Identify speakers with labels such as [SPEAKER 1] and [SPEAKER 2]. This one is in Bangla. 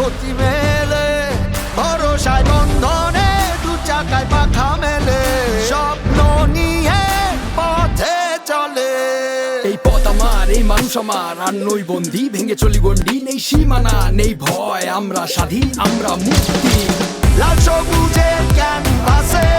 [SPEAKER 1] গতি মেলে, ভরসায় বন্ধনে দু চাকায় পাখা মেলে, স্বপ্ন নিয়ে পথে চলে।
[SPEAKER 2] এই পথ আমার, এই মানুষ আমার, আর নই বন্দী, ভেঙে চলি গন্ডি, নেই সীমানা নেই ভয়, আমরা স্বাধীন, আমরা মুক্তি।
[SPEAKER 1] লাল সবুজের ক্যানভাসে